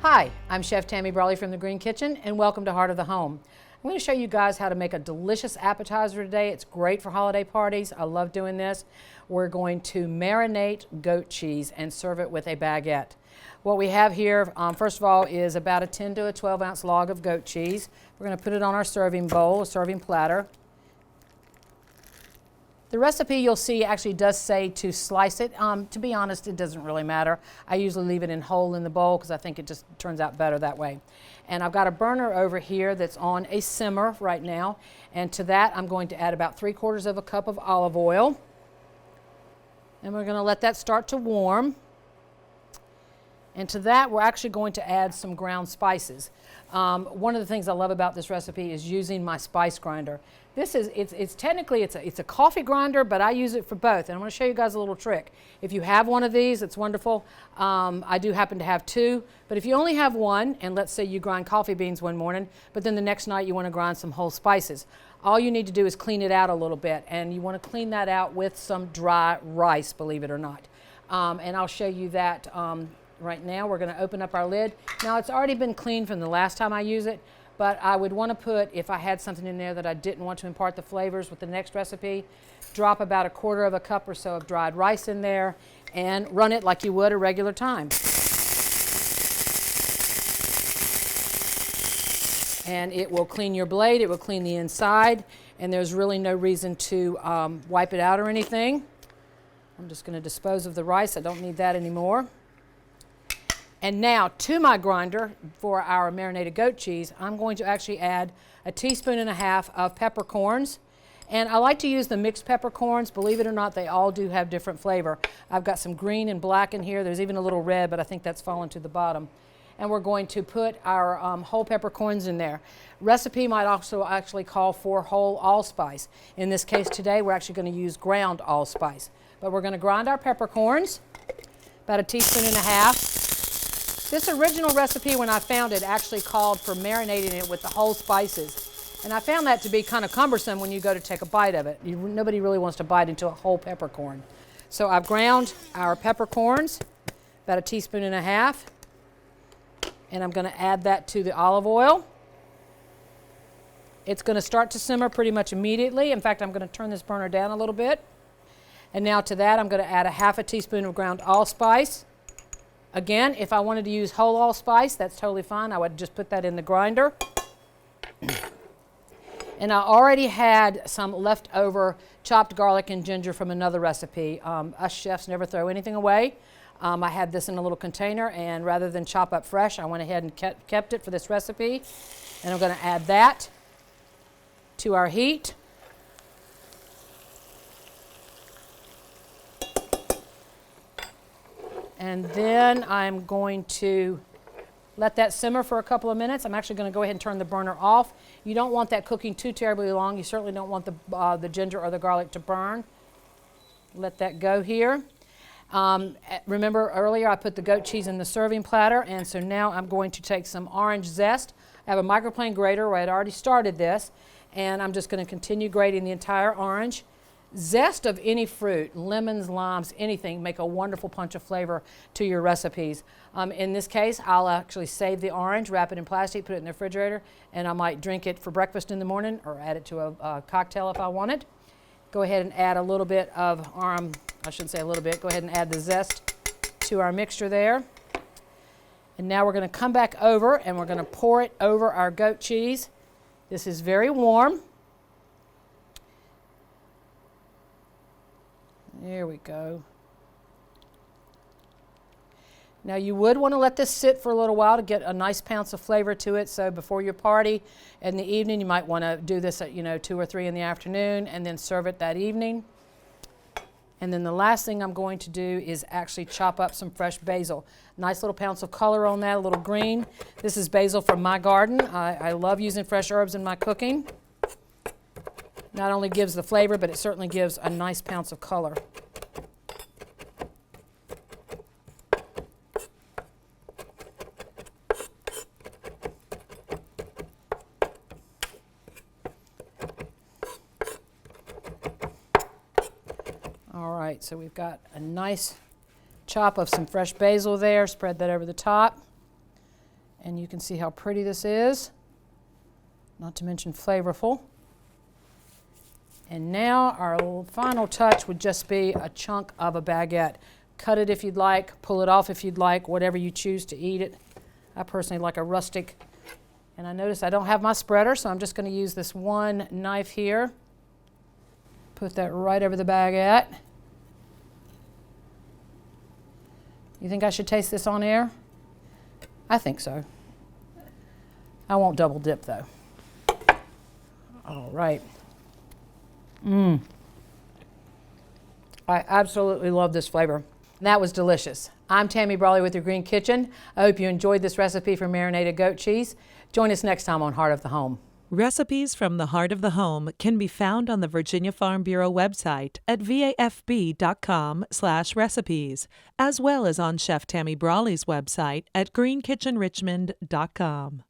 Hi, I'm Chef Tammy Brawley from the Green Kitchen, and welcome to Heart of the Home. I'm going to show you guys how to make a delicious appetizer today. It's great for holiday parties. I love doing this. We're going to marinate goat cheese and serve it with a baguette. What we have here, first of all, is about a 10 to a 12 ounce log of goat cheese. We're going to put it on our serving bowl, a serving platter. The recipe you'll see actually does say to slice it. To be honest, it doesn't really matter. I usually leave it in whole in the bowl because I think it just turns out better that way. And I've got a burner over here that's on a simmer right now. And to that, I'm going to add about 3/4 of a cup of olive oil. And we're going to let that start to warm. And to that, we're actually going to add some ground spices. One of the things I love about this recipe is using my spice grinder. It's technically a coffee grinder, but I use it for both. And I'm going to show you guys a little trick. If you have one of these, it's wonderful. I do happen to have two, but if you only have one, and let's say you grind coffee beans one morning, but then the next night you want to grind some whole spices, all you need to do is clean it out a little bit, and you want to clean that out with some dry rice, believe it or not. And I'll show you that right now. We're going to open up our lid. Now, it's already been cleaned from the last time I use it, but I would want to put, if I had something in there that I didn't want to impart the flavors with the next recipe, drop about 1/4 of a cup or so of dried rice in there and run it like you would a regular time. And it will clean your blade, it will clean the inside, and there's really no reason to wipe it out or anything. I'm just going to dispose of the rice. I don't need that anymore. And now to my grinder for our marinated goat cheese, I'm going to actually add 1.5 teaspoons of peppercorns. And I like to use the mixed peppercorns. Believe it or not, they all do have different flavor. I've got some green and black in here. There's even a little red, but I think that's fallen to the bottom. And we're going to put our whole peppercorns in there. Recipe might also actually call for whole allspice. In this case today, we're actually going to use ground allspice. But we're going to grind our peppercorns, about 1.5 teaspoons. This original recipe, when I found it, actually called for marinating it with the whole spices. And I found that to be kind of cumbersome when you go to take a bite of it. Nobody really wants to bite into a whole peppercorn. So I've ground our peppercorns, about 1.5 teaspoons. And I'm going to add that to the olive oil. It's going to start to simmer pretty much immediately. In fact, I'm going to turn this burner down a little bit. And now to that, I'm going to add 1/2 teaspoon of ground allspice. Again, if I wanted to use whole allspice, that's totally fine. I would just put that in the grinder. And I already had some leftover chopped garlic and ginger from another recipe. Us chefs never throw anything away. I had this in a little container, and rather than chop up fresh, I went ahead and kept it for this recipe. And I'm going to add that to our heat. And then I'm going to let that simmer for a couple of minutes. I'm actually going to go ahead and turn the burner off. You don't want that cooking too terribly long. You certainly don't want the ginger or the garlic to burn. Let that go here. Remember earlier I put the goat cheese in the serving platter, and so now I'm going to take some orange zest. I have a microplane grater where I'd already started this, and I'm just going to continue grating the entire orange. Zest of any fruit, lemons, limes, anything, make a wonderful punch of flavor to your recipes. In this case, I'll actually save the orange, wrap it in plastic, put it in the refrigerator, and I might drink it for breakfast in the morning or add it to a cocktail if I wanted. Go ahead and add a little bit of, I shouldn't say a little bit, go ahead and add the zest to our mixture there. And now we're going to come back over and we're going to pour it over our goat cheese. This is very warm. There we go. Now you would want to let this sit for a little while to get a nice pounce of flavor to it. So before your party in the evening, you might want to do this at 2 or 3 in the afternoon and then serve it that evening. And then the last thing I'm going to do is actually chop up some fresh basil. Nice little pounce of color on that, a little green. This is basil from my garden. I love using fresh herbs in my cooking. Not only gives the flavor, but it certainly gives a nice pounce of color. All right, so we've got a nice chop of some fresh basil there. Spread that over the top. And you can see how pretty this is, not to mention flavorful. And now our final touch would just be a chunk of a baguette. Cut it if you'd like, pull it off if you'd like, whatever you choose to eat it. I personally like a rustic. And I notice I don't have my spreader, so I'm just going to use this one knife here. Put that right over the baguette. You think I should taste this on air? I think so. I won't double dip though. All right. I absolutely love this flavor. That was delicious. I'm Tammy Brawley with Your Green Kitchen. I hope you enjoyed this recipe for marinated goat cheese. Join us next time on Heart of the Home. Recipes from the Heart of the Home can be found on the Virginia Farm Bureau website at vafb.com/recipes, as well as on Chef Tammy Brawley's website at greenkitchenrichmond.com.